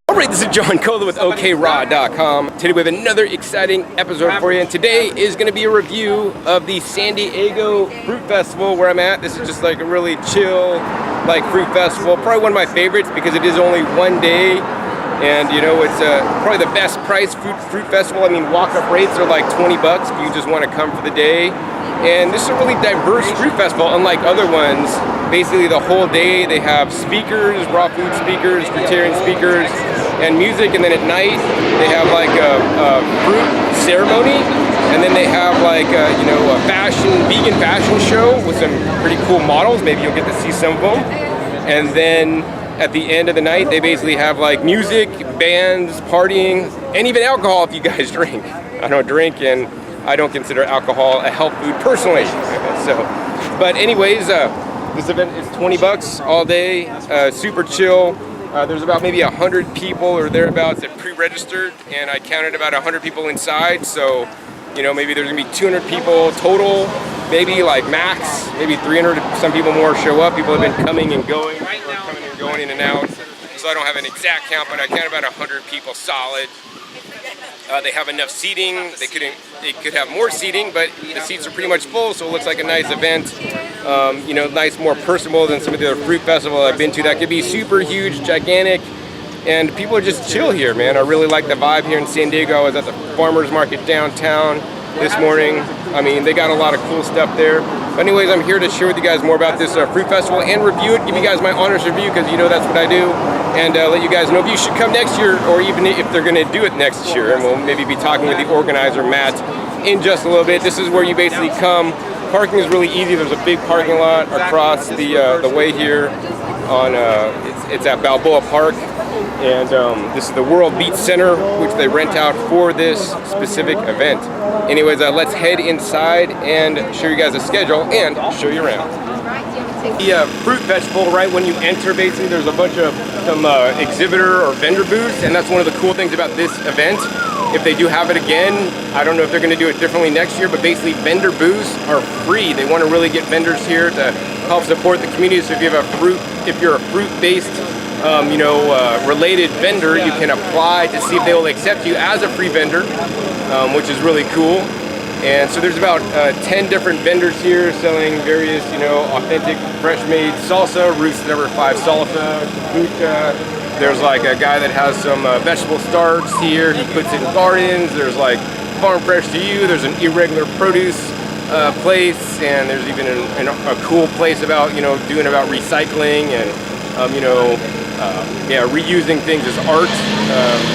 Alright, this is John Cola with okraw.com. Today we have another exciting episode for you, and today is going to be a review of the San Diego Fruit Festival where I'm at. This is just like a really chill, like, fruit festival. Probably one of my favorites because it is only one day, and you know, it's probably the best priced fruit festival. I mean, walk-up rates are like 20 bucks if you just want to come for the day. And this is a really diverse fruit festival, unlike other ones. Basically the whole day they have speakers, raw food speakers, fruitarian speakers, and music, and then at night they have like a fruit ceremony, and then they have like a vegan fashion show with some pretty cool models. Maybe you'll get to see some of them. And then at the end of the night they basically have like music, bands, partying, and even alcohol if you guys drink. I don't drink, and I don't consider alcohol a health food personally. But anyways, this event is 20 bucks all day, super chill. There's about maybe 100 people or thereabouts that pre-registered, and I counted about 100 people inside, so you know, maybe there's gonna be 200 people total, maybe like max, maybe 300, some people more show up. People have been coming and going, or coming and going in and out, so I don't have an exact count, but I count about 100 people solid. They have enough seating. They could have more seating, but the seats are pretty much full, so it looks like a nice event. You know, nice, more personable than some of the other fruit festivals I've been to. That could be super huge, gigantic, and people are just chill here, man. I really like the vibe here in San Diego. I was at the farmers market downtown this morning. I mean, they got a lot of cool stuff there. But anyways, I'm here to share with you guys more about this fruit festival and review it, give you guys my honest review, because you know that's what I do, and let you guys know if you should come next year, or even if they're going to do it next year. And we'll maybe be talking with the organizer, Matt, in just a little bit. This is where you basically come. Parking is really easy. There's a big parking lot across the way here on it's at Balboa Park, and this is the World Beach Center, which they rent out for this specific event. Anyways, let's head inside and show you guys the schedule and show you around. The fruit festival, right when you enter, basically there's a bunch of some exhibitor or vendor booths, and that's one of the cool things about this event. If they do have it again, I don't know if they're going to do it differently next year, but basically vendor booths are free. They want to really get vendors here to help support the community. So if you have if you're a fruit-based, related vendor, you can apply to see if they will accept you as a free vendor, which is really cool. And so there's about 10 different vendors here selling various, authentic, fresh-made salsa, Roots Number 5 salsa, kombucha. There's like a guy that has some vegetable starts here. He puts it in gardens. There's like Farm Fresh to You. There's an irregular produce place, and there's even a cool place about doing about recycling and reusing things as art.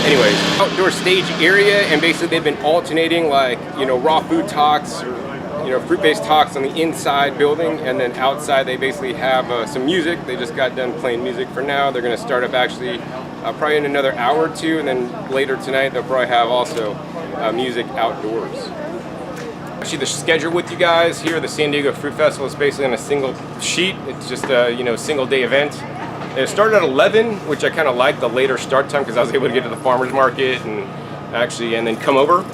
Anyways, outdoor stage area, and basically they've been alternating like raw food talks or fruit-based talks on the inside building, and then outside they basically have some music. They just got done playing music for now. They're going to start up actually probably in another hour or two, and then later tonight they'll probably have also music outdoors. Actually, the schedule with you guys here, the San Diego Fruit Festival is basically on a single sheet. It's just a single day event. It started at 11, which I kind of like the later start time because I was able to get to the farmers market and then come over.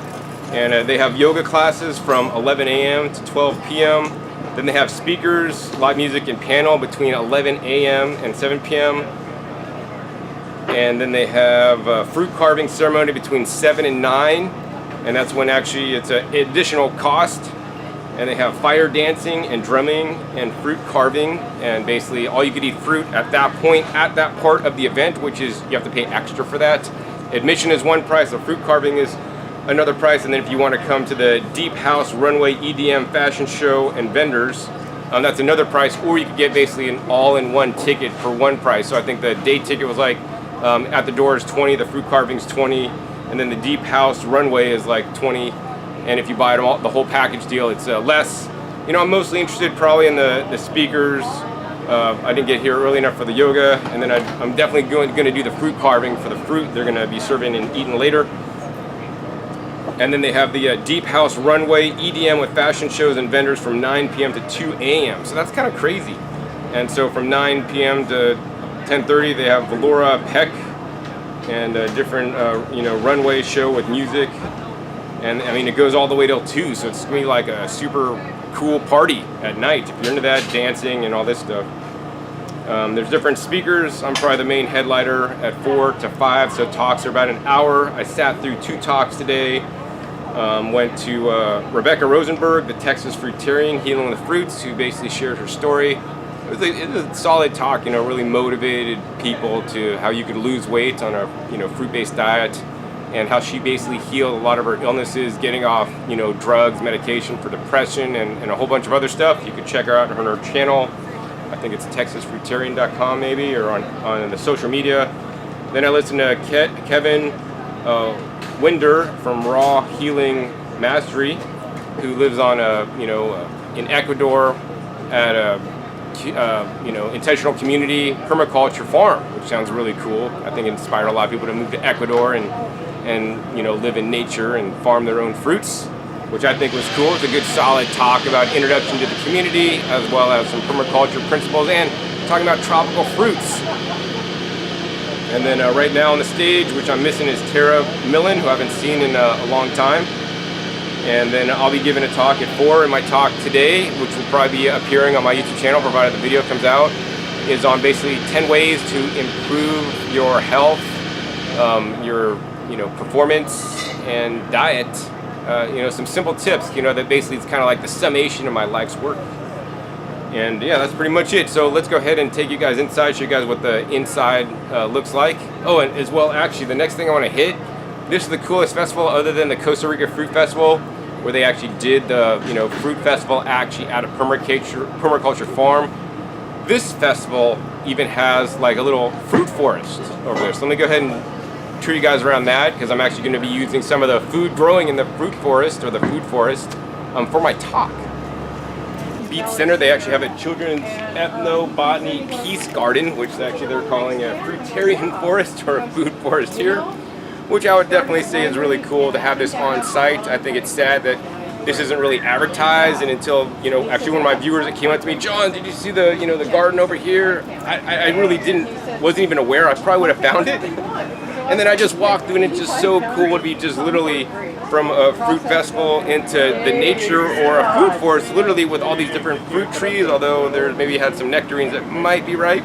And they have yoga classes from 11 a.m. to 12 p.m. Then they have speakers, live music, and panel between 11 a.m. and 7 p.m. And then they have a fruit carving ceremony between 7 and 9. And that's when actually it's an additional cost. And they have fire dancing and drumming and fruit carving. And basically all you could eat fruit at that point, at that part of the event, which is you have to pay extra for that. Admission is one price, the fruit carving is another price, and then if you want to come to the Deep House Runway EDM fashion show and vendors, that's another price, or you could get basically an all-in-one ticket for one price. So I think the day ticket was like at the door is 20, the fruit carving's 20, and then the Deep House Runway is like 20, and if you buy it all, the whole package deal, it's less. I'm mostly interested probably in the speakers. I didn't get here early enough for the yoga, and then I'm definitely going to do the fruit carving for the fruit they're going to be serving and eating later. And then they have the Deep House Runway EDM with fashion shows and vendors from 9 p.m. to 2 a.m. So that's kind of crazy. And so from 9 p.m. to 10:30 they have Valora Peck and a different runway show with music. And I mean, it goes all the way till 2, so it's gonna be like a super cool party at night if you're into that, dancing and all this stuff. There's different speakers. I'm probably the main headliner at 4 to 5, so talks are about an hour. I sat through 2 talks today. Went to Rebecca Rosenberg, the Texas fruitarian, Healing the Fruits, who basically shared her story. It was a solid talk, really motivated people to how you could lose weight on a fruit-based diet, and how she basically healed a lot of her illnesses, getting off drugs, medication for depression, and a whole bunch of other stuff. You could check her out on her channel. I think it's texasfruitarian.com maybe, or on the social media. Then I listened to Kevin Winder from Raw Healing Mastery, who lives on in Ecuador at a intentional community permaculture farm, which sounds really cool. I think it inspired a lot of people to move to Ecuador and live in nature and farm their own fruits, which I think was cool. It's a good solid talk about introduction to the community, as well as some permaculture principles and talking about tropical fruits. And then right now on the stage, which I'm missing, is Tara Millen, who I haven't seen in a long time. And then I'll be giving a talk at 4, and my talk today, which will probably be appearing on my YouTube channel provided the video comes out, is on basically 10 ways to improve your health, your performance and diet. Some simple tips, that basically it's kind of like the summation of my life's work. And yeah, that's pretty much it. So let's go ahead and take you guys inside, show you guys what the inside looks like. Oh, and as well, actually, the next thing I want to hit, this is the coolest festival other than the Costa Rica Fruit Festival, where they actually did the fruit festival actually at a permaculture farm. This festival even has like a little fruit forest over there. So let me go ahead and tour you guys around that, because I'm actually going to be using some of the food growing in the fruit forest, or the food forest, for my talk. Beach Center, they actually have a children's ethnobotany peace garden, which actually they're calling a fruitarian forest or a food forest here, which I would definitely say is really cool to have this on site. I think it's sad that this isn't really advertised, and until actually one of my viewers that came up to me, John, did you see the the garden over here? I really wasn't even aware. I probably would have found it, and then I just walked through, and it's just so cool to be just literally from a fruit festival into the nature, or a food forest, literally with all these different fruit trees, although there's maybe had some nectarines that might be ripe,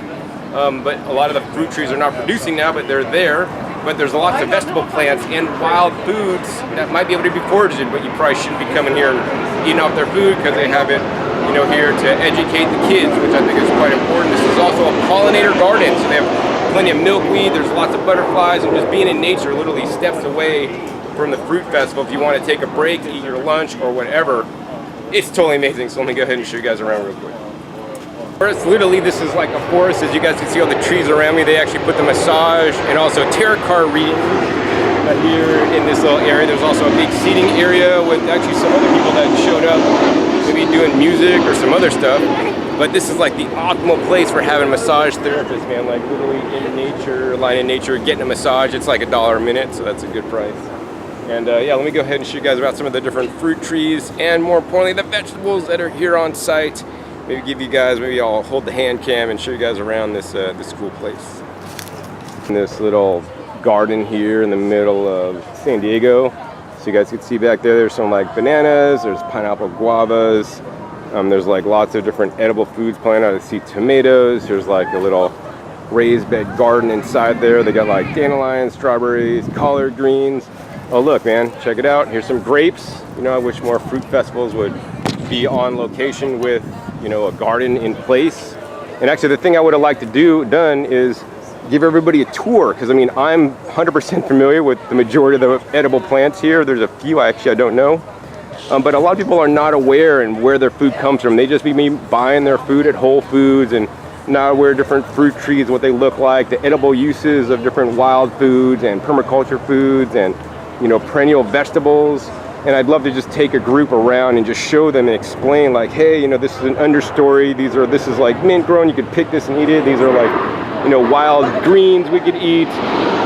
but a lot of the fruit trees are not producing now, but they're there. But there's lots of vegetable plants and wild foods that might be able to be foraged, but you probably shouldn't be coming here and eating off their food, because they have it here to educate the kids, which I think is quite important. This is also a pollinator garden, so they have plenty of milkweed, there's lots of butterflies, and just being in nature literally steps away from the fruit festival. If you want to take a break, eat your lunch or whatever, it's totally amazing. So let me go ahead and show you guys around real quick. First, literally, this is like a forest. As you guys can see all the trees around me, they actually put the massage and also tarot card reading here in this little area. There's also a big seating area with actually some other people that showed up, maybe doing music or some other stuff. But this is like the optimal place for having a massage therapist, man. Like literally in nature, lying in nature, getting a massage. It's like $1 a minute, so that's a good price. And yeah, let me go ahead and show you guys about some of the different fruit trees, and more importantly, the vegetables that are here on site. Maybe I'll hold the hand cam and show you guys around this this cool place. In this little garden here in the middle of San Diego. So you guys can see back there, there's some like bananas, there's pineapple guavas, there's like lots of different edible foods planted. I see tomatoes, there's like a little raised bed garden inside there. They got like dandelions, strawberries, collard greens. Oh look, man, check it out. Here's some grapes. I wish more fruit festivals would be on location with, a garden in place. And actually, the thing I would have liked to done is give everybody a tour, because I'm 100% familiar with the majority of the edible plants here. There's a few I don't know, but a lot of people are not aware and where their food comes from. They just be buying their food at Whole Foods and not aware of different fruit trees, what they look like, the edible uses of different wild foods and permaculture foods and perennial vegetables. And I'd love to just take a group around and just show them and explain, like, hey, this is an understory. This is like mint grown. You could pick this and eat it. These are like, wild greens we could eat.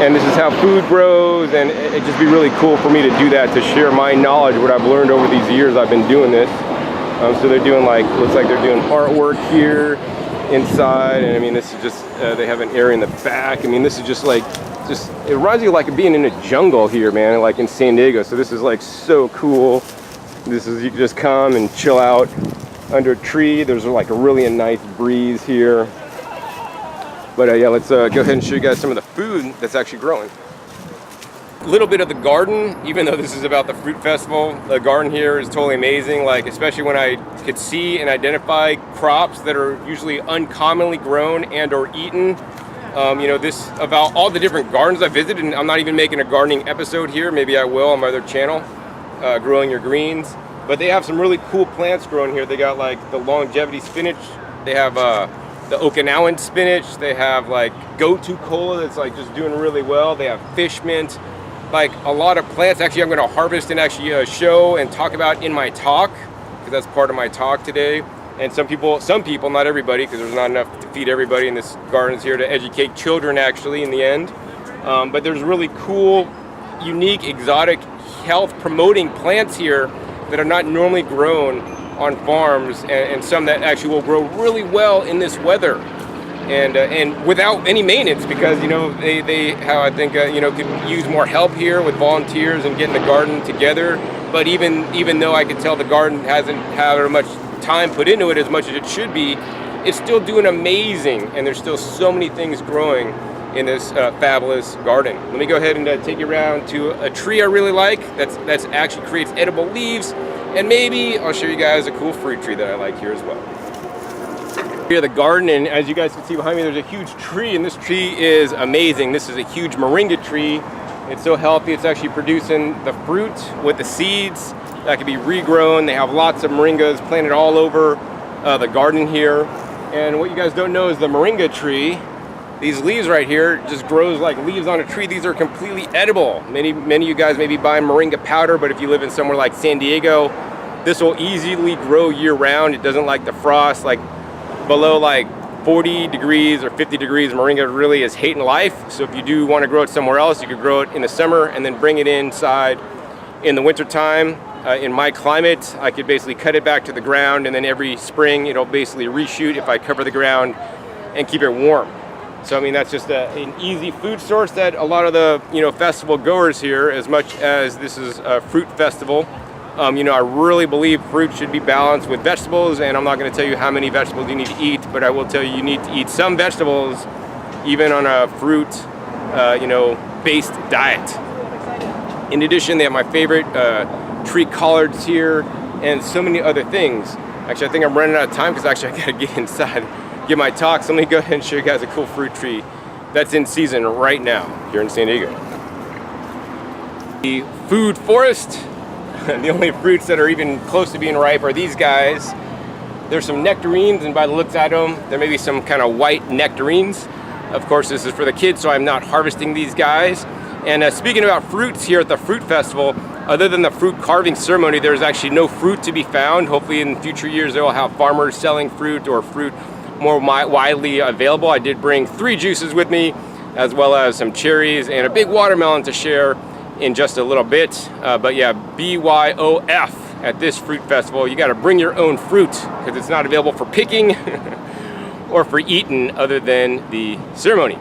And this is how food grows. And it'd just be really cool for me to do that, to share my knowledge, what I've learned over these years I've been doing this. So they're doing looks like they're doing artwork here inside. And this is just, they have an area in the back. This is just like, it reminds you like being in a jungle here, man, like in San Diego. So this is like so cool. This is, you can just come and chill out under a tree. There's like a really nice breeze here. But yeah, let's go ahead and show you guys some of the food that's actually growing. A little bit of the garden, even though this is about the fruit festival, the garden here is totally amazing. Like, especially when I could see and identify crops that are usually uncommonly grown and or eaten. You know, this, about all the different gardens I visited, and I'm not even making a gardening episode here. Maybe I will on my other channel, Growing Your Greens. But they have some really cool plants growing here. They got like the longevity spinach. They have the Okinawan spinach. They have like go-to cola that's like just doing really well. They have fish mint. Like a lot of plants. Actually, I'm going to harvest and actually show and talk about in my talk, because that's part of my talk today. And some people, not everybody, because there's not enough to feed everybody in this garden's here to educate children actually in the end. But there's really cool, unique, exotic, health promoting plants here that are not normally grown on farms, and some that actually will grow really well in this weather. And without any maintenance, because, you know, they how I think, you know, could use more help here with volunteers and getting the garden together. But even though I could tell the garden hasn't had much time put into it as much as it should be, it's still doing amazing, and there's still so many things growing in this fabulous garden. Let me go ahead and take you around to a tree I really like that's actually creates edible leaves, and maybe I'll show you guys a cool fruit tree that I like here as well. Here the garden, and as you guys can see behind me, there's a huge tree, and this tree is amazing. This is a huge moringa tree. It's so healthy. It's actually producing the fruit with the seeds that can be regrown. They have lots of moringas planted all over the garden here. And what you guys don't know is the moringa tree, these leaves right here, just grows like leaves on a tree. These are completely edible. Many of you guys may be buying moringa powder, but if you live in somewhere like San Diego, this will easily grow year round. It doesn't like the frost. Like below like 40 degrees or 50 degrees, moringa really is hating life. So if you do want to grow it somewhere else, you could grow it in the summer and then bring it inside in the winter time. In my climate, I could basically cut it back to the ground, and then every spring it'll basically reshoot if I cover the ground and keep it warm. So I mean, that's just an easy food source that a lot of the, you know, festival goers here, as much as this is a fruit festival, you know, I really believe fruit should be balanced with vegetables, and I'm not going to tell you how many vegetables you need to eat, but I will tell you need to eat some vegetables even on a fruit, you know, based diet. In addition, they have my favorite tree collards here and so many other things. Actually, I think I'm running out of time because actually I got to get inside, give my talk. So let me go ahead and show you guys a cool fruit tree that's in season right now here in San Diego. The food forest. The only fruits that are even close to being ripe are these guys. There's some nectarines, and by the looks at them, there may be some kind of white nectarines. Of course, this is for the kids, so I'm not harvesting these guys. And speaking about fruits here at the fruit festival, other than the fruit carving ceremony, there's actually no fruit to be found. Hopefully in future years, they'll have farmers selling fruit or fruit more widely available. I did bring 3 juices with me, as well as some cherries and a big watermelon to share in just a little bit. But yeah, BYOF at this fruit festival. You got to bring your own fruit because it's not available for picking or for eating other than the ceremony.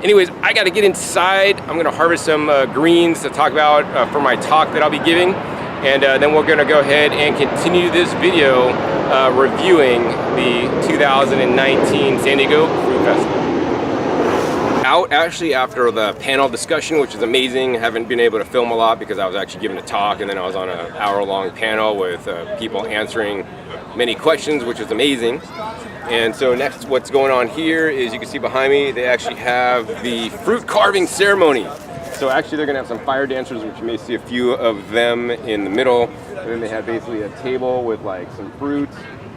Anyways, I got to get inside. I'm going to harvest some greens to talk about for my talk that I'll be giving. And then we're going to go ahead and continue this video reviewing the 2019 San Diego Fruit Festival. Out actually after the panel discussion, which is amazing. I haven't been able to film a lot because I was actually giving a talk, and then I was on an hour-long panel with people answering many questions, which is amazing. And so next, what's going on here is, you can see behind me, they actually have the fruit carving ceremony. So actually they're gonna have some fire dancers, which you may see a few of them in the middle. And then they have basically a table with like some fruit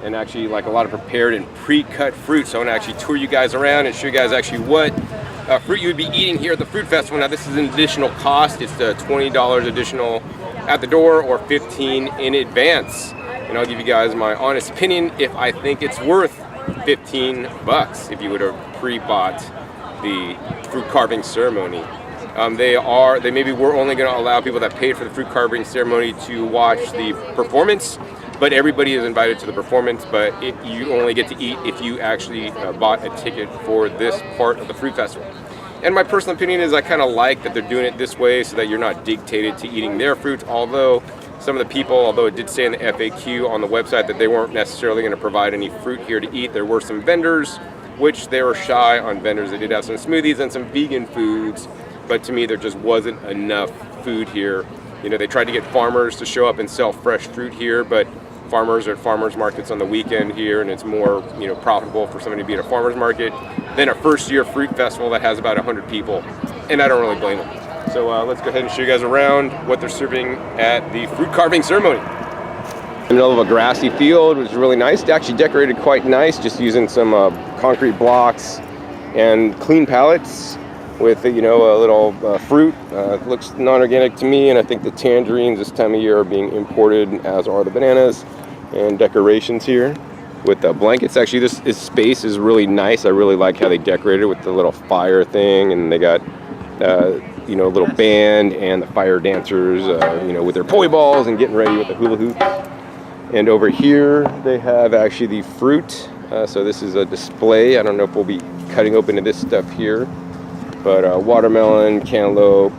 and actually like a lot of prepared and pre-cut fruit. So I'm gonna actually tour you guys around and show you guys actually what fruit you would be eating here at the fruit festival. Now this is an additional cost. It's the $20 additional at the door or $15 in advance. And I'll give you guys my honest opinion if I think it's worth $15 if you would have pre-bought the fruit carving ceremony. They maybe were only going to allow people that paid for the fruit carving ceremony to watch the performance, but everybody is invited to the performance. But you only get to eat if you actually bought a ticket for this part of the fruit festival. And my personal opinion is I kind of like that they're doing it this way so that you're not dictated to eating their fruit, although Some of the people, although it did say in the FAQ on the website that they weren't necessarily going to provide any fruit here to eat, there were some vendors, which they were shy on vendors. They did have some smoothies and some vegan foods, but to me there just wasn't enough food here. You know, they tried to get farmers to show up and sell fresh fruit here, but farmers are at farmers markets on the weekend here, and it's more, you know, profitable for somebody to be at a farmers market than a first-year fruit festival that has about 100 people, and I don't really blame them. So let's go ahead and show you guys around what they're serving at the fruit carving ceremony. In the middle of a grassy field, which is really nice. They actually decorated quite nice, just using some concrete blocks and clean pallets with, you know, a little fruit. It looks non-organic to me, and I think the tangerines this time of year are being imported, as are the bananas, and decorations here with the blankets. Actually, this space is really nice. I really like how they decorated with the little fire thing, and they got you know, a little band and the fire dancers, you know, with their poi balls and getting ready with the hula hoops. And over here they have actually the fruit. So this is a display. I don't know if we'll be cutting open to this stuff here, but watermelon, cantaloupe,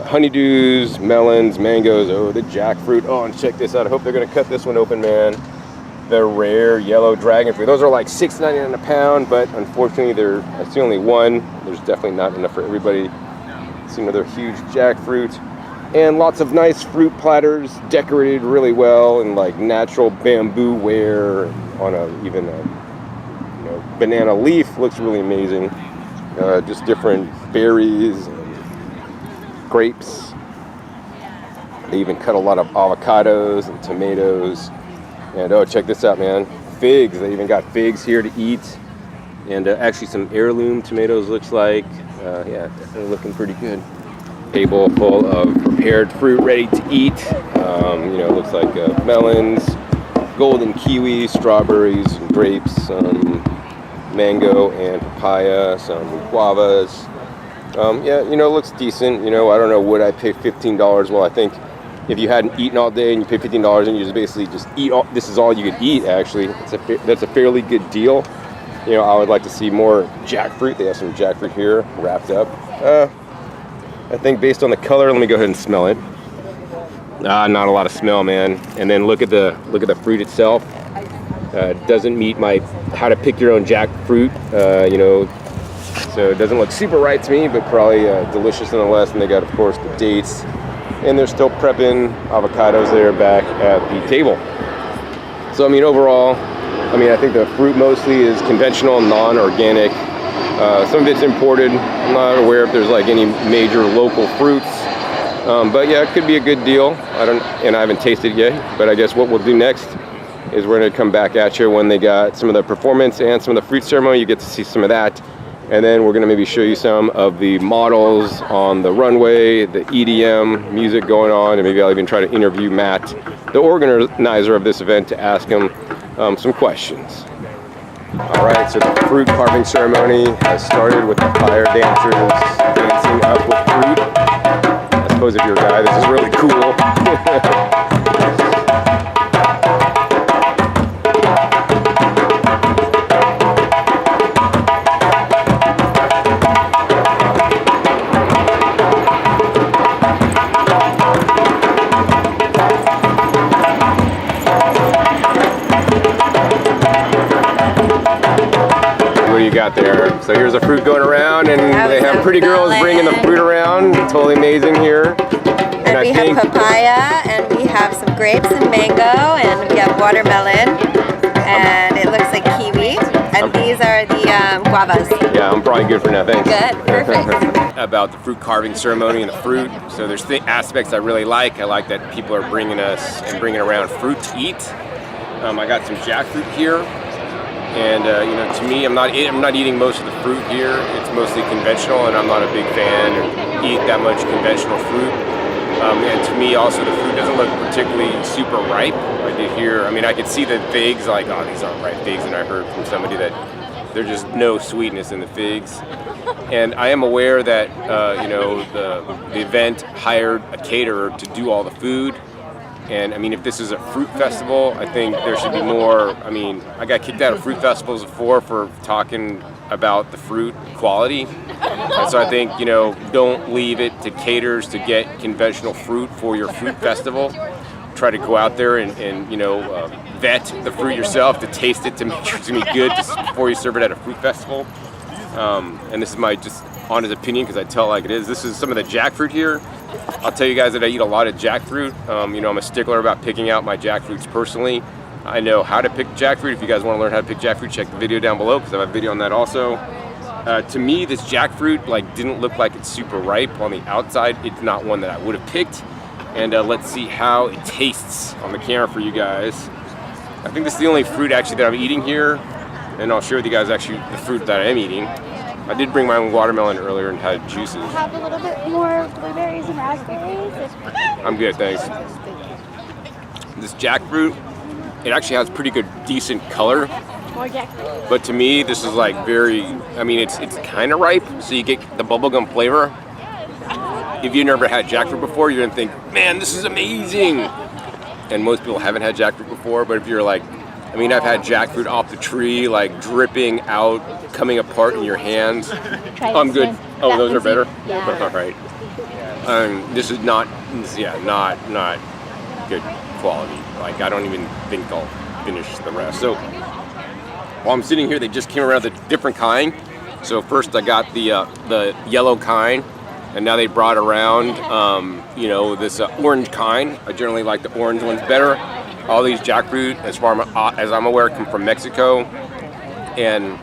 honeydews, melons, mangoes. Oh, the jackfruit. Oh, and check this out. I hope they're gonna cut this one open, man. The rare yellow dragon fruit. Those are like $6.99 a pound, but unfortunately that's the only one. There's definitely not enough for everybody. See another huge jackfruit, and lots of nice fruit platters decorated really well in like natural bamboo ware on even a, you know, banana leaf. Looks really amazing. Just different berries and grapes. They even cut a lot of avocados and tomatoes. And oh, check this out, man. Figs. They even got figs here to eat. And actually some heirloom tomatoes, looks like. Yeah, definitely looking pretty good. Table full of prepared fruit ready to eat. You know, looks like melons, golden kiwi, strawberries, and grapes, some mango and papaya, some guavas. Yeah, you know, it looks decent. You know, I don't know, would I pay $15? Well, I think if you hadn't eaten all day and you pay $15 and you just basically just eat all, this is all you could eat, actually. That's a fairly good deal. You know, I would like to see more jackfruit. They have some jackfruit here wrapped up. I think based on the color, let me go ahead and smell it. Not a lot of smell, man. And then look at the fruit itself. Doesn't meet my how to pick your own jackfruit. You know, so it doesn't look super right to me, but probably delicious nonetheless. And they got, of course, the dates, and they're still prepping avocados there back at the table. So I mean, overall, I mean, I think the fruit mostly is conventional, non-organic. Some of it's imported. I'm not aware if there's like any major local fruits. But yeah, it could be a good deal. I haven't tasted it yet, but I guess what we'll do next is we're gonna come back at you when they got some of the performance and some of the fruit ceremony. You get to see some of that. And then we're gonna maybe show you some of the models on the runway, the EDM music going on, and maybe I'll even try to interview Matt, the organizer of this event, to ask him some questions. All right, so the fruit carving ceremony has started with the fire dancers dancing up with fruit. I suppose if you're a guy, this is really cool. Got there. So here's the fruit going around, and they have pretty girls bringing the fruit around. Totally amazing here. And we have papaya, and we have some grapes and mango, and we have watermelon, and it looks like kiwi. And these are the guavas. Yeah, I'm probably good for now. Thanks. Good, perfect. About the fruit carving ceremony and the fruit. So there's aspects I really like. I like that people are bringing us and bringing around fruit to eat. I got some jackfruit here. And you know, to me, I'm not eating most of the fruit here. It's mostly conventional, and I'm not a big fan or eat that much conventional fruit. And to me, also, the fruit doesn't look particularly super ripe. I did hear, I mean, I could see the figs, like, oh, these aren't ripe figs, and I heard from somebody that there's just no sweetness in the figs. And I am aware that you know, the event hired a caterer to do all the food. And I mean, if this is a fruit festival, I think there should be more. I mean, I got kicked out of fruit festivals before for talking about the fruit quality. And so I think, you know, don't leave it to caterers to get conventional fruit for your fruit festival. try to go out there and you know, vet the fruit yourself, to taste it, to make sure it's gonna be good before you serve it at a fruit festival. And this is my just honest opinion, because I tell it like it is. This is some of the jackfruit here. I'll tell you guys that I eat a lot of jackfruit. You know, I'm a stickler about picking out my jackfruits personally. I know how to pick jackfruit. If you guys want to learn how to pick jackfruit, check the video down below, because I have a video on that also. To me, this jackfruit like didn't look like it's super ripe on the outside. It's not one that I would have picked. And let's see how it tastes on the camera for you guys. I think this is the only fruit actually that I'm eating here, and I'll share with you guys actually the fruit that I am eating. I did bring my own watermelon earlier and had juices. Have a little bit more blueberries and raspberries. I'm good, thanks. This jackfruit, it actually has pretty good, decent color. More jackfruit. But to me, this is like very, I mean, it's kind of ripe, so you get the bubblegum flavor. If you've never had jackfruit before, you're gonna think, man, this is amazing. And most people haven't had jackfruit before, but if you're like, I mean, I've had jackfruit off the tree, like dripping out, coming apart in your hands. I'm good. Oh, those are better? Yeah. All right. This is not, yeah, not good quality. Like, I don't even think I'll finish the rest. So while I'm sitting here, they just came around with a different kind. So first I got the yellow kind, and now they brought around, you know, this orange kind. I generally like the orange ones better. All these jackfruit, as far as I'm aware, come from Mexico. And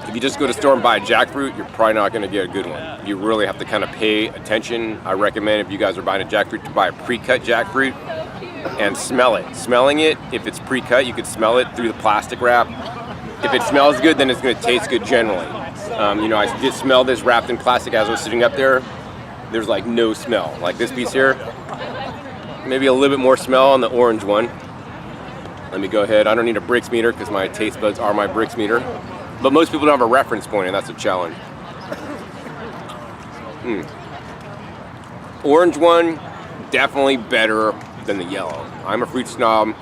if you just go to the store and buy a jackfruit, you're probably not going to get a good one. You really have to kind of pay attention. I recommend, if you guys are buying a jackfruit, to buy a pre-cut jackfruit and smell it. Smelling it, if it's pre-cut, you can smell it through the plastic wrap. If it smells good, then it's going to taste good generally. You know, I did smell this wrapped in plastic as I was sitting up there. There's like no smell. Like this piece here, maybe a little bit more smell on the orange one. Let me go ahead. I don't need a Brix meter because my taste buds are my Brix meter. But most people don't have a reference point, and that's a challenge. Orange one, definitely better than the yellow. I'm a fruit snob.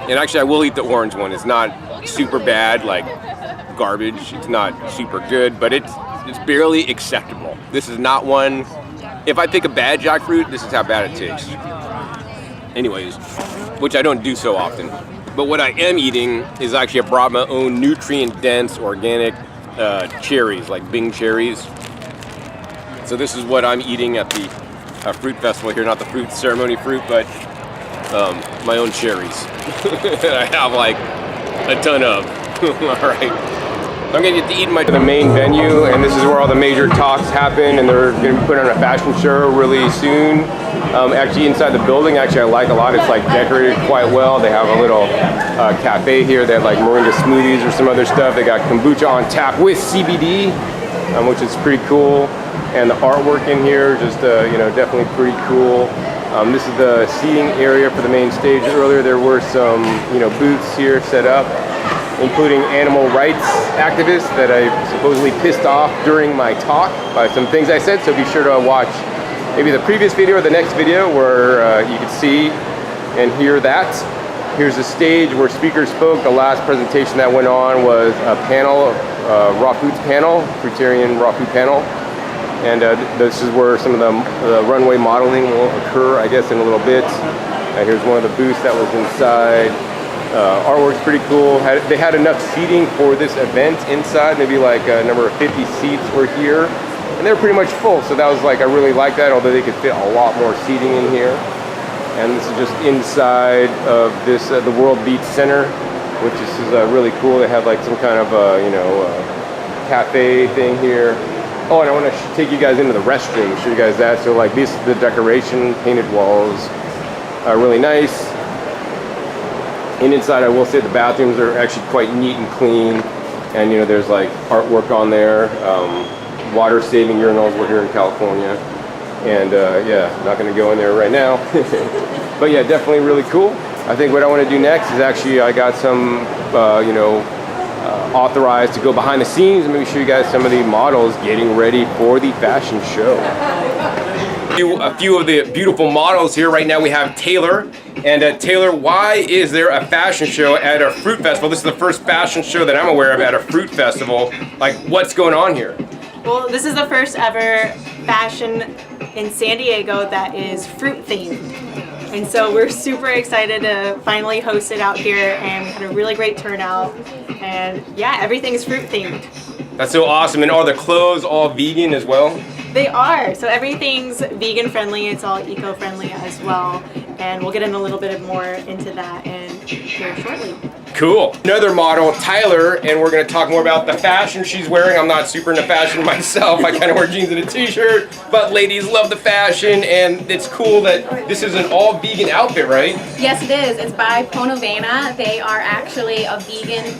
And actually, I will eat the orange one. It's not super bad, like garbage. It's not super good, but it's barely acceptable. This is not one. If I pick a bad jackfruit, this is how bad it tastes. Anyways, which I don't do so often. But what I am eating is actually I brought my own nutrient-dense organic cherries, like Bing cherries. So this is what I'm eating at the fruit festival here, not the fruit ceremony fruit, but my own cherries. I have like a ton of. All right. I'm gonna get to eat the main venue, and this is where all the major talks happen, and they're gonna be putting on a fashion show really soon. Actually inside the building, actually I like a lot. It's like decorated quite well. They have a little cafe here. They have like moringa smoothies or some other stuff. They got kombucha on tap with CBD, which is pretty cool. And the artwork in here, just you know, definitely pretty cool. This is the seating area for the main stage. Earlier there were some, you know, booths here set up, including animal rights activists that I supposedly pissed off during my talk by some things I said. So be sure to watch maybe the previous video or the next video where you can see and hear that. Here's the stage where speakers spoke. The last presentation that went on was a panel, raw foods panel, fruitarian raw food panel. And this is where some of the runway modeling will occur, I guess, in a little bit. Here's one of the booths that was inside. Artwork's pretty cool. They had enough seating for this event inside. Maybe like a number of 50 seats were here. And they were pretty much full. So that was like, I really like that, although they could fit a lot more seating in here. And this is just inside of this, the World Beach Center, which is really cool. They have like some kind of, you know, cafe thing here. Oh, and I want to take you guys into the restroom, show you guys that. So like this, the decoration, painted walls, really nice. And inside, I will say the bathrooms are actually quite neat and clean. And you know, there's like artwork on there, water saving urinals. We're here in California. And yeah, not gonna go in there right now. But yeah, definitely really cool. I think what I want to do next is actually, I got some, you know, authorized to go behind the scenes and maybe show you guys some of the models getting ready for the fashion show. A few of the beautiful models here. Right now we have Taylor. And Taylor, why is there a fashion show at a fruit festival? This is the first fashion show that I'm aware of at a fruit festival. Like, what's going on here? Well, this is the first ever fashion in San Diego that is fruit themed. And so we're super excited to finally host it out here, and we had a really great turnout. And yeah, everything's fruit themed. That's so awesome. And are the clothes all vegan as well? They are. So everything's vegan friendly. It's all eco friendly as well. And we'll get in a little bit more into that here shortly. Cool. Another model, Tyler, and we're going to talk more about the fashion she's wearing. I'm not super into fashion myself. I kind of wear jeans and a t-shirt, but ladies love the fashion, and it's cool that this is an all vegan outfit, right? Yes, it is. It's by Ponovena. They are actually a vegan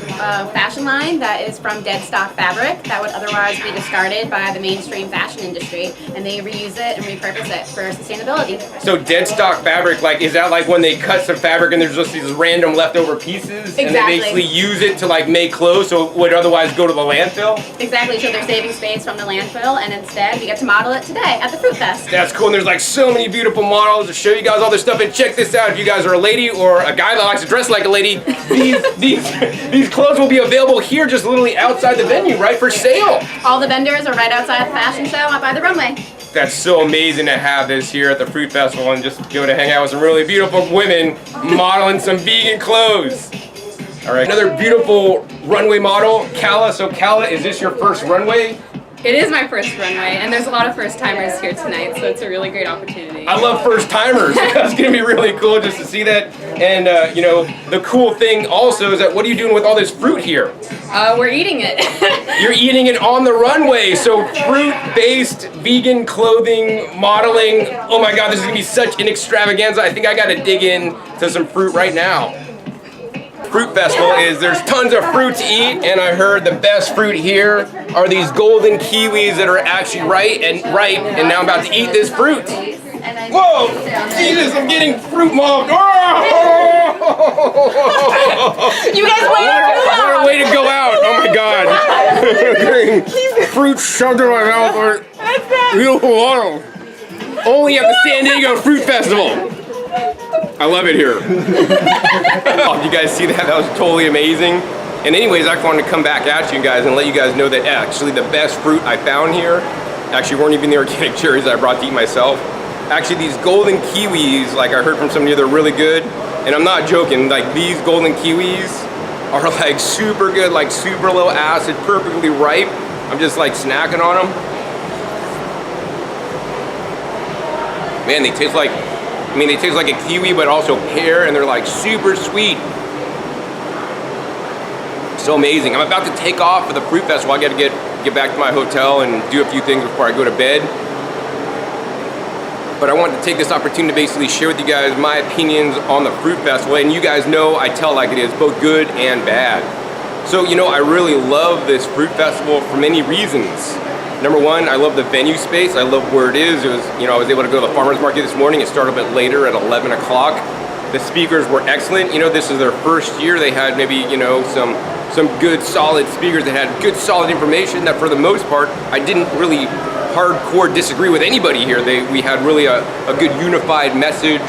fashion line that is from dead stock fabric that would otherwise be discarded by the mainstream fashion industry, and they reuse it and repurpose it for sustainability. So dead stock fabric, like, is that like when they cut some fabric and there's just these random leftover pieces? Exactly. And they basically use it to like make clothes so it would otherwise go to the landfill? Exactly, so they're saving space from the landfill, and instead we get to model it today at the Fruit Fest. That's cool, and there's like so many beautiful models to show you guys all this stuff. And check this out, if you guys are a lady or a guy that likes to dress like a lady, these clothes will be available here just literally outside the venue, right, for sale. All the vendors are right outside the fashion show out by the runway. That's so amazing to have this here at the Fruit Festival and just go to hang out with some really beautiful women modeling some vegan clothes. All right, another beautiful runway model, Kala. So Kala, is this your first runway? It is my first runway, and there's a lot of first timers here tonight, so it's a really great opportunity. I love first timers. It's gonna be really cool just to see that. And you know, the cool thing also is that what are you doing with all this fruit here? We're eating it. You're eating it on the runway. So fruit-based vegan clothing modeling. Oh my God, this is gonna be such an extravaganza. I think I gotta dig in to some fruit right now. Fruit Festival is there's tons of fruit to eat, and I heard the best fruit here are these golden kiwis that are actually ripe, and now I'm about to eat this fruit. Whoa! Jesus, I'm getting fruit mobbed. You guys What a way to go out! Oh my God! Fruit shoved in my mouth. Beautiful water. Only at the San Diego Fruit Festival. I love it here. Oh, you guys see that? That was totally amazing. And anyways, I wanted to come back at you guys and let you guys know that actually the best fruit I found here actually weren't even the organic cherries that I brought to eat myself. Actually, these golden kiwis, like I heard from somebody, they're really good. And I'm not joking, like these golden kiwis are like super good, like super low acid, perfectly ripe. I'm just like snacking on them. Man, they taste like, they taste like a kiwi, but also pear, and they're like super sweet. So amazing. I'm about to take off for the Fruit Festival. I gotta get back to my hotel and do a few things before I go to bed. But I wanted to take this opportunity to basically share with you guys my opinions on the Fruit Festival. And you guys know I tell like it is, both good and bad. So, you know, I really love this Fruit Festival for many reasons. Number one, I love the venue space. I love where it is. It was, you know, I was able to go to the farmer's market this morning. It started a bit later at 11 o'clock. The speakers were excellent. You know, this is their first year. They had maybe, you know, some good solid speakers that had good solid information that for the most part, I didn't really hardcore disagree with anybody here. We had really a good unified message.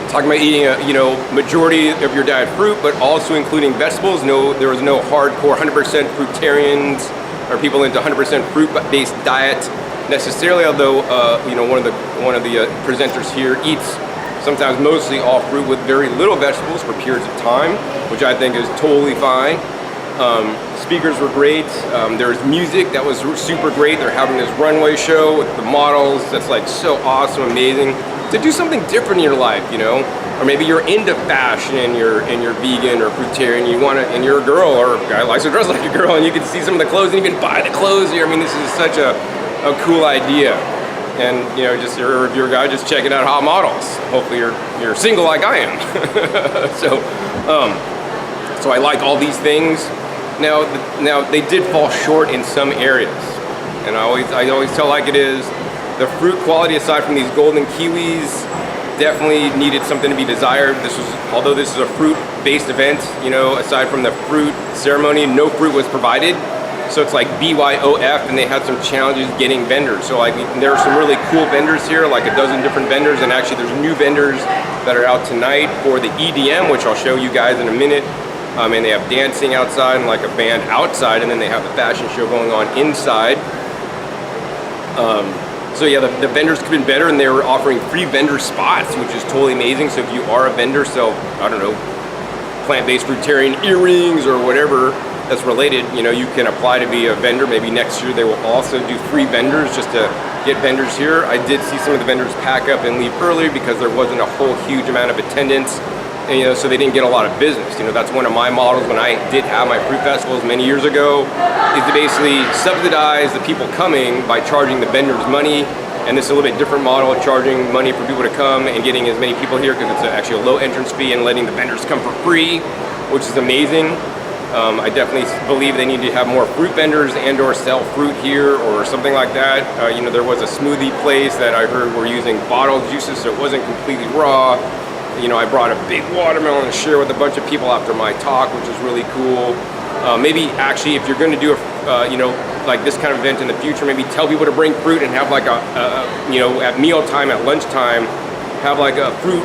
Talking about eating a, you know, majority of your diet fruit, but also including vegetables. No, there was no hardcore 100% fruitarians or people into 100% fruit-based diet necessarily. Although you know, one of the presenters here eats sometimes mostly all fruit with very little vegetables for periods of time, which I think is totally fine. Speakers were great. There's music that was super great. They're having this runway show with the models. That's like so awesome, amazing. To do something different in your life, you know, or maybe you're into fashion and you're vegan or fruitarian, and you're a girl or a guy who likes to dress like a girl, and you can see some of the clothes and even buy the clothes here. I mean, this is such a cool idea. And you know, just if you're a guy, just checking out hot models. Hopefully you're single like I am. So I like all these things. Now they did fall short in some areas, and I always tell like it is. The fruit quality, aside from these golden kiwis, definitely needed something to be desired. Although this is a fruit-based event, you know, aside from the fruit ceremony, no fruit was provided. So it's like BYOF, and they had some challenges getting vendors. So like there are some really cool vendors here, like a dozen different vendors, and actually there's new vendors that are out tonight for the EDM, which I'll show you guys in a minute. And they have dancing outside and like a band outside, and then they have the fashion show going on inside. So yeah, the vendors could have been better, and they were offering free vendor spots, which is totally amazing. So if you are a vendor, so I don't know, plant-based fruitarian earrings or whatever that's related, you know, you can apply to be a vendor. Maybe next year they will also do free vendors just to get vendors here. I did see some of the vendors pack up and leave early because there wasn't a whole huge amount of attendance, and you know, so they didn't get a lot of business. You know, that's one of my models when I did have my fruit festivals many years ago, is to basically subsidize the people coming by charging the vendors money. And this is a little bit different model, charging money for people to come and getting as many people here, because it's actually a low entrance fee, and letting the vendors come for free, which is amazing. I definitely believe they need to have more fruit vendors and or sell fruit here or something like that. You know, there was a smoothie place that I heard were using bottled juices, so it wasn't completely raw. You know, I brought a big watermelon to share with a bunch of people after my talk, which was really cool. Maybe actually, if you're going to do a, you know, like this kind of event in the future, maybe tell people to bring fruit and have like a you know, at mealtime, at lunchtime, have like a fruit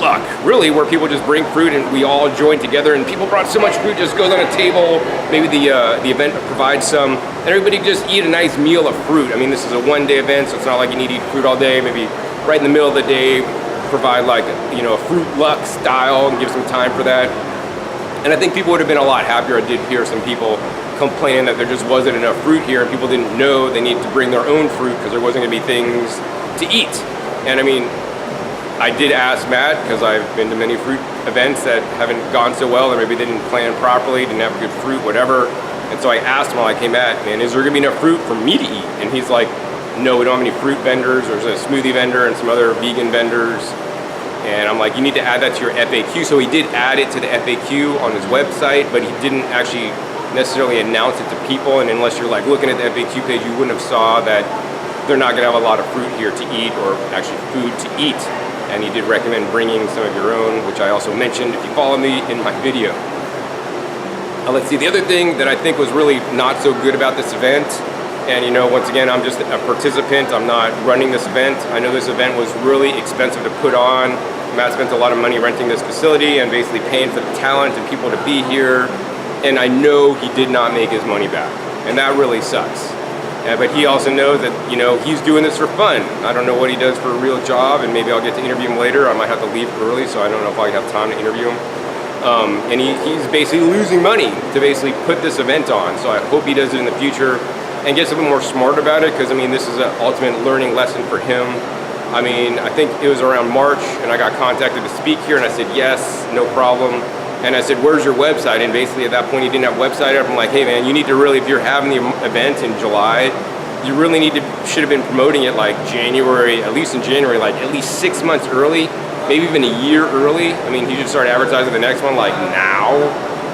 luck, really, where people just bring fruit and we all join together, and people brought so much fruit, just goes on a table. Maybe the event provides some, and everybody just eat a nice meal of fruit. I mean, this is a one-day event, so it's not like you need to eat fruit all day. Maybe right in the middle of the day, provide like, you know, a fruit luck style and give some time for that. And I think people would have been a lot happier. I did hear some people complaining that there just wasn't enough fruit here, and people didn't know they needed to bring their own fruit because there wasn't going to be things to eat. And I mean, I did ask Matt, because I've been to many fruit events that haven't gone so well, or maybe they didn't plan properly, didn't have good fruit, whatever. And so I asked him, like, hey Matt, man, is there gonna be enough fruit for me to eat? And he's like, no, we don't have any fruit vendors. There's a smoothie vendor and some other vegan vendors. And I'm like, you need to add that to your FAQ. So he did add it to the FAQ on his website, but he didn't actually necessarily announce it to people. And unless you're like looking at the FAQ page, you wouldn't have saw that they're not gonna have a lot of fruit here to eat, or actually food to eat. And he did recommend bringing some of your own, which I also mentioned if you follow me in my video. Let's see, the other thing that I think was really not so good about this event, and you know, once again, I'm just a participant, I'm not running this event. I know this event was really expensive to put on. Matt spent a lot of money renting this facility and basically paying for the talent and people to be here. And I know he did not make his money back, and that really sucks. But he also knows that, you know, he's doing this for fun. I don't know what he does for a real job, and maybe I'll get to interview him later. I might have to leave early, so I don't know if I have time to interview him. And he's basically losing money to basically put this event on. So I hope he does it in the future and gets a little more smart about it, because I mean, this is an ultimate learning lesson for him. I mean, I think it was around March, and I got contacted to speak here, and I said, yes, no problem. And I said, where's your website? And basically at that point, he didn't have a website up. I'm like, hey man, you need to really, if you're having the event in July, you really should have been promoting it like January, at least in January, like at least 6 months early, maybe even a year early. I mean, he should start advertising the next one like now,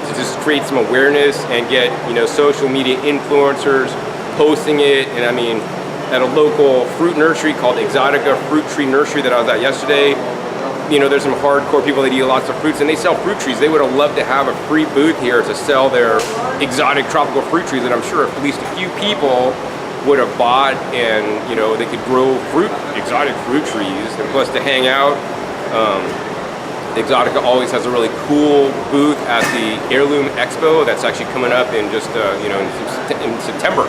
to just create some awareness and get, you know, social media influencers posting it. And I mean, at a local fruit nursery called Exotica Fruit Tree Nursery that I was at yesterday, you know, there's some hardcore people that eat lots of fruits, and they sell fruit trees. They would have loved to have a free booth here to sell their exotic tropical fruit trees, and I'm sure at least a few people would have bought, and you know, they could grow exotic fruit trees, and plus to hang out. Exotica always has a really cool booth at the Heirloom Expo that's actually coming up in just you know, in September.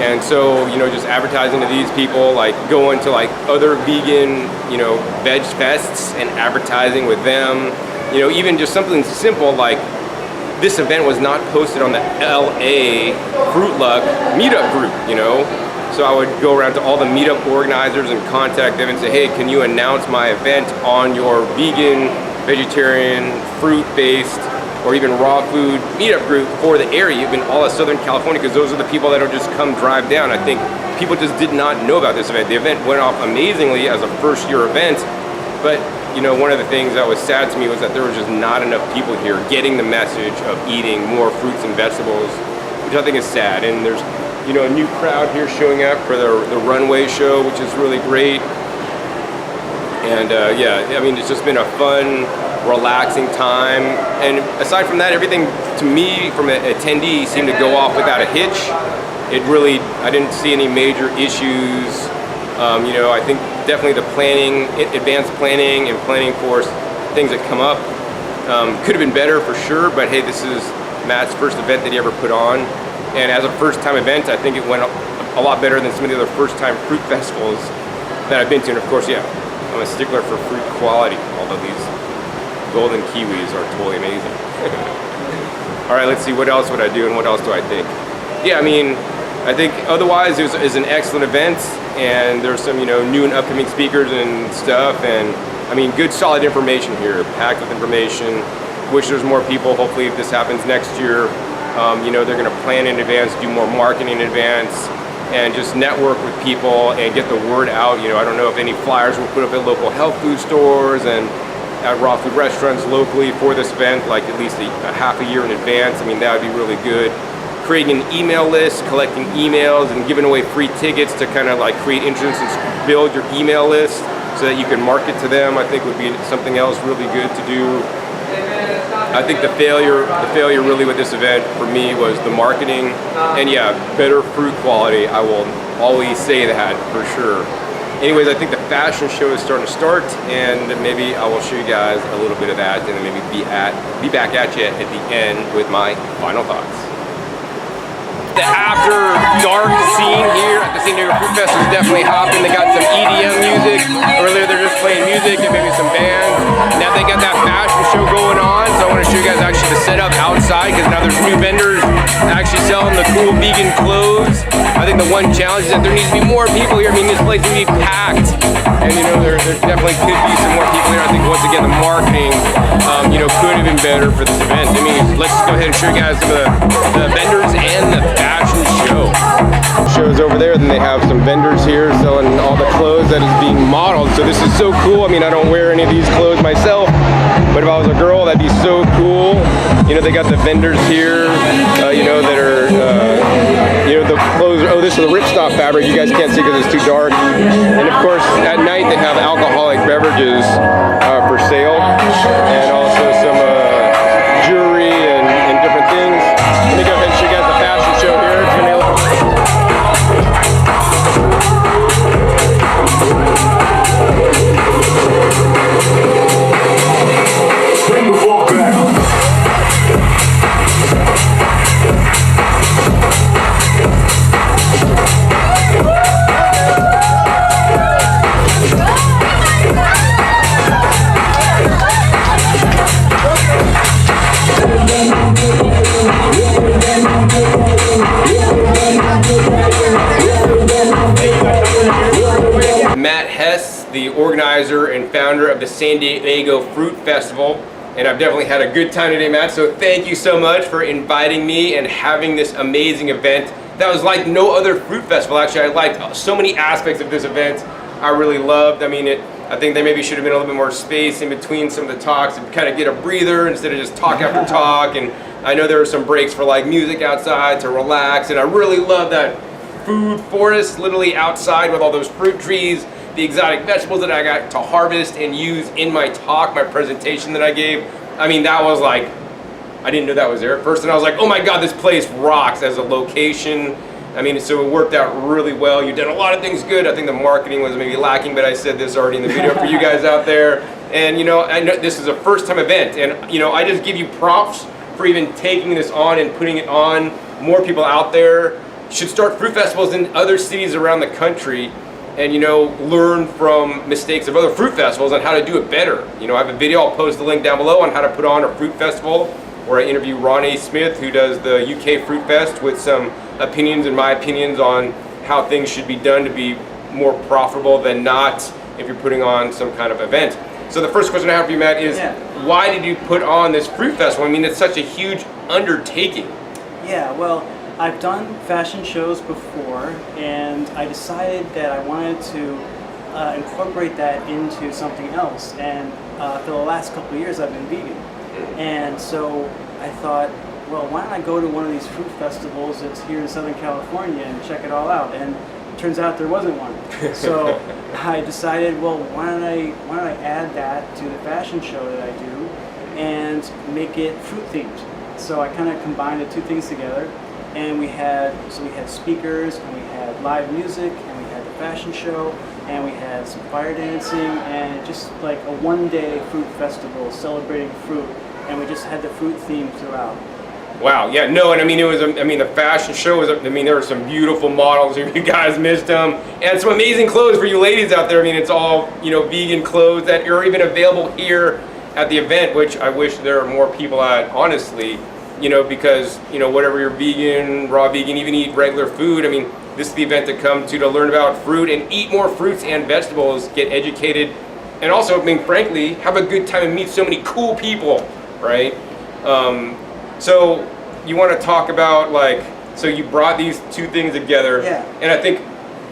And so, you know, just advertising to these people, like going to like other vegan, you know, veg fests and advertising with them, you know, even just something simple like this event was not posted on the LA Fruit Luck meetup group, you know. So I would go around to all the meetup organizers and contact them and say, hey, can you announce my event on your vegan, vegetarian, fruit-based, or even raw food meetup group for the area, even all of Southern California, because those are the people that will just come drive down. I think people just did not know about this event. The event went off amazingly as a first-year event, but you know, one of the things that was sad to me was that there was just not enough people here getting the message of eating more fruits and vegetables, which I think is sad. And there's, you know, a new crowd here showing up for the runway show, which is really great. And yeah, I mean, it's just been a fun, relaxing time. And aside from that, everything to me from an attendee seemed to go off without a hitch. It really, I didn't see any major issues. You know, I think definitely the planning, advanced planning and planning for things that come up could have been better for sure, but hey, this is Matt's first event that he ever put on. And as a first time event, I think it went a lot better than some of the other first-time fruit festivals that I've been to. And of course, yeah, I'm a stickler for fruit quality, although these golden kiwis are totally amazing. All right, let's see, what else would I do and what else do I think? Yeah, I mean, I think otherwise it was an excellent event, and there's some, you know, new and upcoming speakers and stuff, and I mean, good solid information here, packed with information. Wish there's more people. Hopefully if this happens next year, you know, they're gonna plan in advance, do more marketing in advance, and just network with people and get the word out. You know, I don't know if any flyers will put up at local health food stores and at raw food restaurants locally for this event, like at least a half a year in advance. I mean, that would be really good. Creating an email list, collecting emails, and giving away free tickets to kind of like create interest and build your email list so that you can market to them, I think would be something else really good to do. I think the failure really with this event for me was the marketing, and yeah, better fruit quality. I will always say that for sure. Anyways, I think the fashion show is starting to start, and maybe I will show you guys a little bit of that, and then maybe be back at you at the end with my final thoughts. The after dark scene here at the San Diego Fruit Fest is definitely hopping. They got some EDM music. Earlier they're just playing music and maybe some bands. Now they got that fashion show going on, so I want to show you guys actually the setup outside, because now there's new vendors actually selling the cool vegan clothes. I think the one challenge is that there needs to be more people here. I mean, this place needs to be packed, and you know, there definitely could be some more people here. I think once again the marketing, you know, could have been better for this event. I mean, let's just go ahead and show you guys some of the vendors and the fashion show. Shows over there, then they have some vendors here selling all the clothes that is being modeled. So this is so cool. I mean, I don't wear any of these clothes myself, but if I was a girl, that'd be so cool. You know, they got the vendors here, you know, that are, you know, the clothes. Oh, this is the ripstop fabric. You guys can't see because it's too dark. And of course, at night they have alcoholic beverages for sale, and also some jewelry and different things. Let me go ahead and show you guys the fashion show here. It's gonna be a little... Bring the walk back. Matt Hess, the organizer and founder of the San Diego Fruit Festival, and I've definitely had a good time today, Matt, so thank you so much for inviting me and having this amazing event that was like no other fruit festival. Actually, I liked so many aspects of this event I really loved. I mean, I think there maybe should have been a little bit more space in between some of the talks and kind of get a breather instead of just talk after talk, and I know there were some breaks for like music outside to relax, and I really love that food forest literally outside with all those fruit trees, the exotic vegetables that I got to harvest and use in my talk, my presentation that I gave. I mean, that was like, I didn't know that was there at first, and I was like, oh my God, this place rocks as a location. I mean, so it worked out really well. You did a lot of things good. I think the marketing was maybe lacking, but I said this already in the video for you guys out there. And you know, I know this is a first time event, and you know, I just give you props for even taking this on and putting it on. More people out there should start fruit festivals in other cities around the country, and you know, learn from mistakes of other fruit festivals on how to do it better. You know, I have a video, I'll post the link down below on how to put on a fruit festival, where I interview Ronnie Smith, who does the UK Fruit Fest, with some opinions and my opinions on how things should be done to be more profitable than not if you're putting on some kind of event. So the first question I have for you, Matt, is why did you put on this fruit festival? I mean, it's such a huge undertaking. Yeah, well, I've done fashion shows before, and I decided that I wanted to incorporate that into something else. And for the last couple of years, I've been vegan. And so I thought, well, why don't I go to one of these fruit festivals that's here in Southern California and check it all out? And it turns out there wasn't one. So I decided, well, why don't I add that to the fashion show that I do and make it fruit themed? So I kind of combined the two things together. And we had speakers, and we had live music, and we had the fashion show, and we had some fire dancing, and just like a one-day fruit festival celebrating fruit, and we just had the fruit theme throughout. Wow, yeah, no, and I mean, the fashion show was, I mean, there were some beautiful models, if you guys missed them, and some amazing clothes for you ladies out there. I mean, it's all, you know, vegan clothes that are even available here at the event, which I wish there were more people at, honestly, you know, because, you know, whatever you're vegan, raw vegan, even eat regular food, I mean, this is the event to come to learn about fruit and eat more fruits and vegetables, get educated, and also, I mean, frankly, have a good time and meet so many cool people, right? So you want to talk about, like, so you brought these two things together, and I think,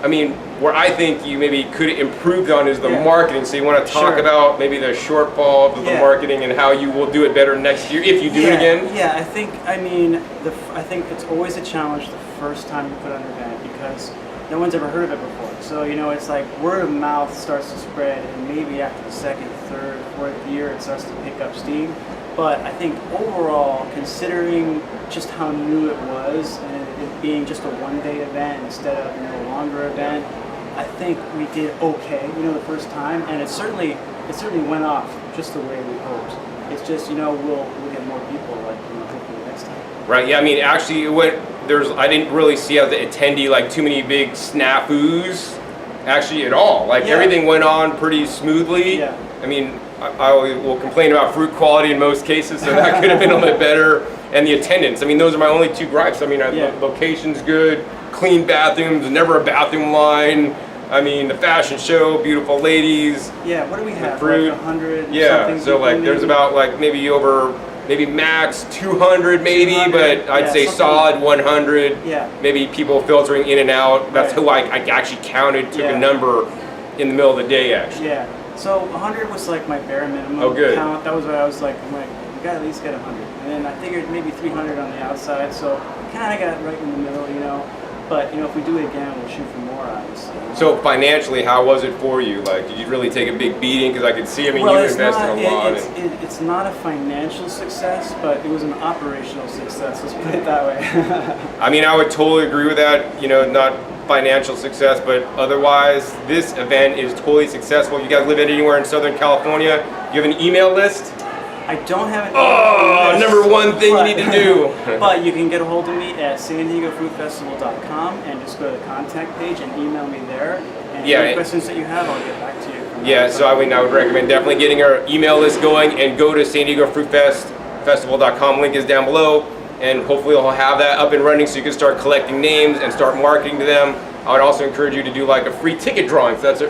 I mean, where I think you maybe could improve on is the marketing. So you want to talk about maybe the shortfall of the marketing and how you will do it better next year if you do it again. Yeah, I think, I mean, I think it's always a challenge the first time you put on an event because no one's ever heard of it before. So, you know, it's like word of mouth starts to spread, and maybe after the second, third, fourth year, it starts to pick up steam. But I think overall, considering just how new it was and it being just a one-day event instead of, you know, a longer event, I think we did okay, you know, the first time, and it certainly went off just the way we hoped. It's just, you know, we'll get more people, like, you know, hopefully next time. Right. Yeah. I mean, actually, it went. I didn't really see as the attendee like too many big snafus, actually, at all. Like everything went on pretty smoothly. Yeah. I mean, I will complain about fruit quality in most cases, so that could have been a little bit better. And the attendance. I mean, those are my only two gripes. I mean, the location's good, clean bathrooms, never a bathroom line. I mean, the fashion show, beautiful ladies. Yeah, what do we have? Fruit. Like 100? Yeah, something so like there's about like maybe max 200 maybe, 200, but I'd say solid 100. Yeah. Maybe people filtering in and out. That's who I actually counted, took a number in the middle of the day actually. Yeah. So 100 was like my bare minimum count. That was what I was like, I'm like, we gotta at least get 100. And then I figured maybe 300 on the outside, so kind of got right in the middle, you know. But, you know, if we do it again, we'll shoot for more, obviously. So financially, how was it for you? Like, did you really take a big beating? Because I could see, I mean, you invested a lot. It's not a financial success, but it was an operational success, let's put it that way. I mean, I would totally agree with that, you know, not financial success, but otherwise, this event is totally successful. You guys live anywhere in Southern California? You have an email list? I don't have an email list, number one thing you need to do. But you can get a hold of me at sandiegofruitfestival.com and just go to the contact page and email me there. And any questions that you have, I'll get back to you. Yeah, so I would recommend definitely getting our email list going and go to sandiegofruitfestival.com. Link is down below, and hopefully I'll have that up and running so you can start collecting names and start marketing to them. I would also encourage you to do like a free ticket drawing. So that's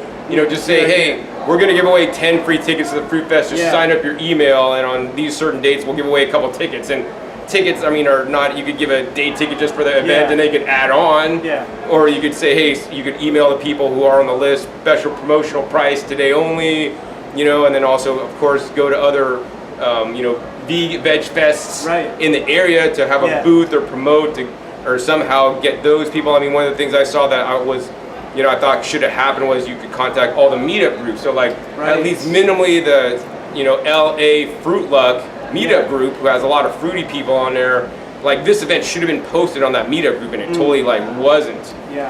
just say, hey, we're going to give away 10 free tickets to the Fruit Fest. Just sign up your email, and on these certain dates, we'll give away a couple tickets. And tickets, I mean, are not, you could give a day ticket just for the event and they could add on. Or you could say, hey, you could email the people who are on the list, special promotional price today only, you know, and then also, of course, go to other, veg fests in the area to have a booth or promote or somehow get those people. I mean, one of the things I saw that I thought should have happened was you could contact all the meetup groups. So like at least minimally the, LA Fruit Luck meetup group who has a lot of fruity people on there. Like this event should have been posted on that meetup group and it totally wasn't.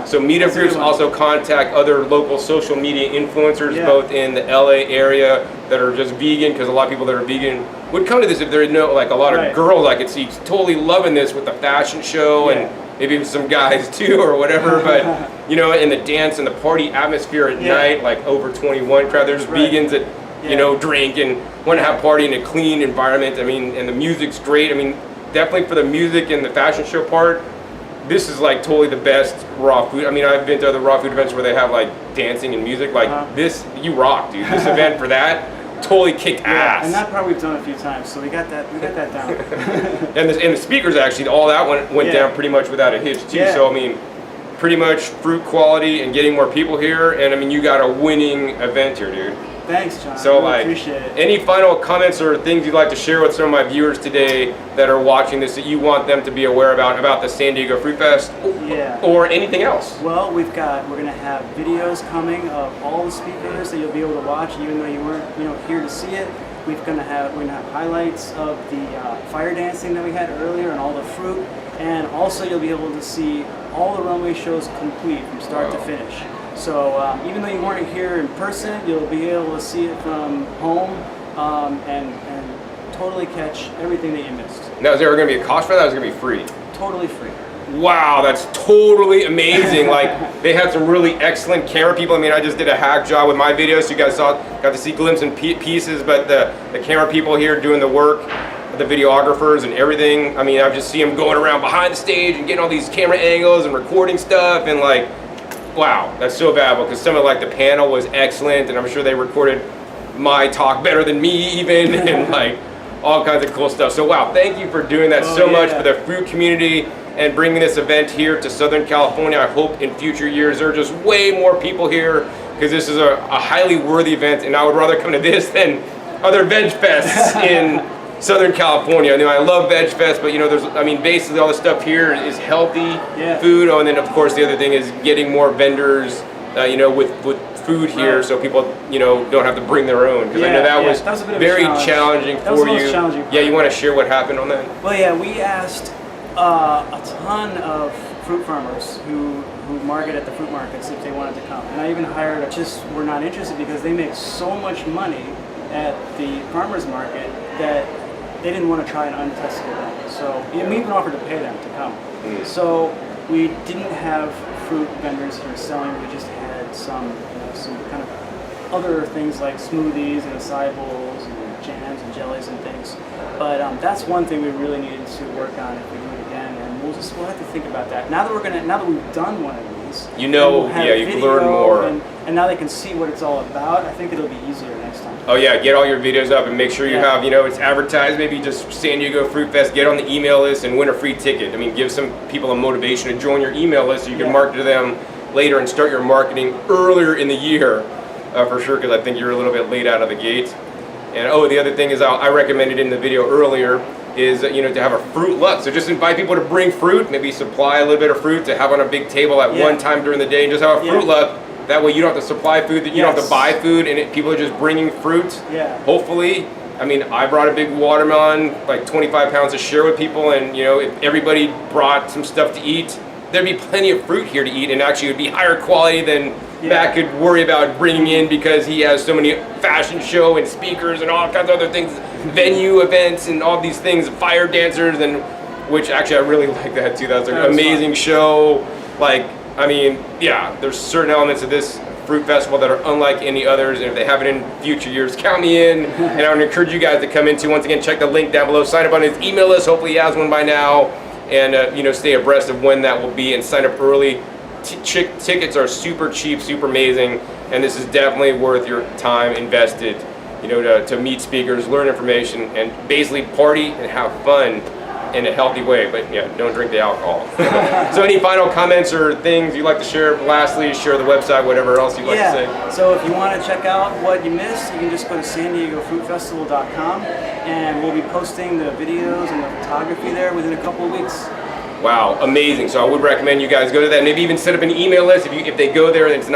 So meetup groups also contact other local social media influencers both in the LA area that are just vegan, because a lot of people that are vegan would come to this if there are a lot of girls I could see totally loving this with the fashion show and maybe some guys too or whatever, but in the dance and the party atmosphere at night, like over 21 crowd, there's vegans that drink and want to have party in a clean environment. I mean, and the music's great. I mean, definitely for the music and the fashion show part, this is like totally the best raw food. I mean, I've been to other raw food events where they have like dancing and music. Like this, you rock, dude. This event for that totally kicked ass. And that part we've done a few times, so we got that down. and the speakers actually, all that went down pretty much without a hitch too. So I mean, pretty much fruit quality and getting more people here. And I mean, you got a winning event here, dude. Thanks, John. So, I really appreciate it. Any final comments or things you'd like to share with some of my viewers today that are watching this that you want them to be aware about the San Diego Fruit Fest, or anything else? Well, we're going to have videos coming of all the speakers that you'll be able to watch, even though you weren't, here to see it. We're going to have highlights of the fire dancing that we had earlier and all the fruit, and also you'll be able to see all the runway shows complete from start to finish. So even though you weren't here in person, you'll be able to see it from home and totally catch everything that you missed. Now, is there going to be a cost for that, or is it going to be free? Totally free. Wow, that's totally amazing. Like, they had some really excellent camera people. I mean, I just did a hack job with my videos, so you guys got to see glimpses and pieces, but the camera people here doing the work, the videographers and everything, I mean, I just see them going around behind the stage and getting all these camera angles and recording stuff, and like, wow, that's so valuable, because some of like the panel was excellent, and I'm sure they recorded my talk better than me even, and like all kinds of cool stuff. So wow, thank you for doing that so much for the fruit community and bringing this event here to Southern California. I hope in future years there are just way more people here, because this is a highly worthy event, and I would rather come to this than other veg fests in Southern California. I know I love Veg Fest, but you know, basically all the stuff here is healthy food. Oh, and then of course the other thing is getting more vendors, you know, with food here, so people, you know, don't have to bring their own. Because I know that was a bit of very a challenging that was for the most you. challenging part. Yeah, you want to share what happened on that? Well, yeah, we asked a ton of fruit farmers who market at the fruit markets if they wanted to come, and I even hired just were not interested because they make so much money at the farmers market that they didn't want to try an untested event. So we even offered to pay them to come. So we didn't have fruit vendors here selling. We just had some kind of other things like smoothies and acai bowls and jams and jellies and things. But that's one thing we really needed to work on if we do it again. And we'll have to think about that. Now that we've done one of these, you know, you've learned more. And now they can see what it's all about. I think it'll be easier next time. Oh yeah, get all your videos up and make sure you have, you know, it's advertised, maybe just San Diego Fruit Fest, get on the email list and win a free ticket. I mean, give some people a motivation to join your email list so you can market to them later and start your marketing earlier in the year, for sure, because I think you're a little bit late out of the gate. And oh, the other thing is I recommended in the video earlier is, you know, to have a fruit luck. So just invite people to bring fruit, maybe supply a little bit of fruit to have on a big table at one time during the day, and just have a fruit luck. That way you don't have to supply food, that you don't have to buy food, and people are just bringing fruit. Hopefully, I mean, I brought a big watermelon, like 25 pounds to share with people, and you know, if everybody brought some stuff to eat, there'd be plenty of fruit here to eat, and actually it would be higher quality than Matt could worry about bringing in, because he has so many fashion show and speakers and all kinds of other things, venue events and all these things, fire dancers, and which actually I really like that too. That's an amazing show. Like, I mean, yeah, there's certain elements of this fruit festival that are unlike any others, and if they have it in future years, count me in. And I would encourage you guys to come into, once again, check the link down below, sign up on his email list, hopefully he has one by now, and you know, stay abreast of when that will be and sign up early. Tickets are super cheap, super amazing, and this is definitely worth your time invested, you know, to meet speakers, learn information, and basically party and have fun in a healthy way, but yeah, don't drink the alcohol. So any final comments or things you'd like to share? Lastly, share the website, whatever else you'd like to say. So if you want to check out what you missed, you can just go to SanDiegoFruitFestival.com, and we'll be posting the videos and the photography there within a couple of weeks. Wow, amazing. So I would recommend you guys go to that. Maybe even set up an email list. If they go there and it's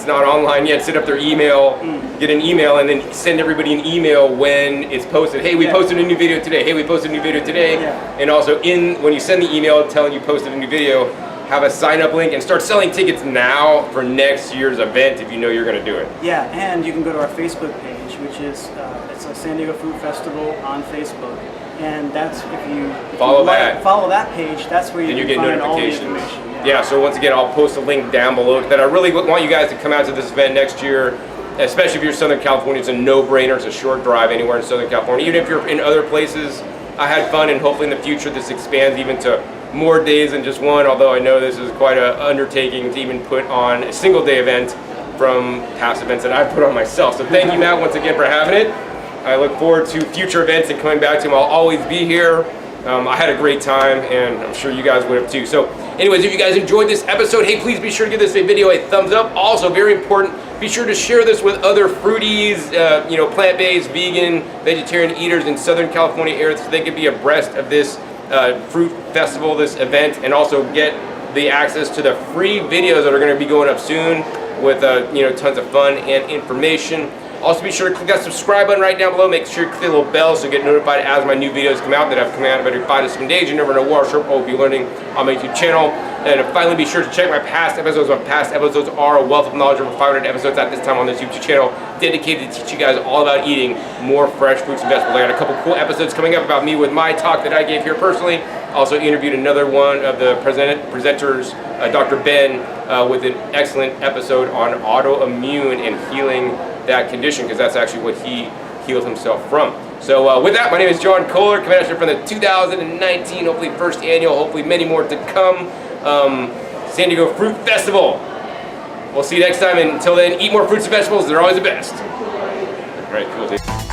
not online yet, set up their email, get an email, and then send everybody an email when it's posted. Hey, we posted a new video today. Hey, we posted a new video today. And also when you send the email telling you posted a new video, have a sign up link and start selling tickets now for next year's event if you know you're going to do it. Yeah, and you can go to our Facebook page, which is it's a San Diego Fruit Festival on Facebook. And that's if you follow that page, that's where you get find notifications. all the information. Yeah, so once again, I'll post a link down below that I really want you guys to come out to this event next year, especially if you're Southern California. It's a no-brainer. It's a short drive anywhere in Southern California. Even if you're in other places, I had fun, and hopefully in the future this expands even to more days than just one, although I know this is quite an undertaking to even put on a single-day event from past events that I've put on myself. So thank you, Matt, once again for having it. I look forward to future events and coming back to them. I'll always be here. I had a great time, and I'm sure you guys would have too. So anyways, if you guys enjoyed this episode, hey, please be sure to give this video a thumbs up. Also, very important, be sure to share this with other fruities, you know, plant-based, vegan, vegetarian eaters in Southern California area, so they can be abreast of this fruit festival, this event, and also get the access to the free videos that are going to be going up soon with you know, tons of fun and information. Also, be sure to click that subscribe button right down below. Make sure you click the little bell so you get notified as my new videos come out that have come out every 5 to 7 days. You never know what I will be learning on my YouTube channel. And finally, be sure to check my past episodes. My past episodes are a wealth of knowledge. Over 500 episodes at this time on this YouTube channel dedicated to teach you guys all about eating more fresh fruits and vegetables. I got a couple cool episodes coming up about me with my talk that I gave here personally. Also interviewed another one of the presenters, Dr. Ben, with an excellent episode on autoimmune and healing that condition, because that's actually what he healed himself from. So with that, my name is John Kohler, commander from the 2019, hopefully first annual, hopefully many more to come, San Diego Fruit Festival. We'll see you next time, and until then, eat more fruits and vegetables. They're always the best. All right, cool.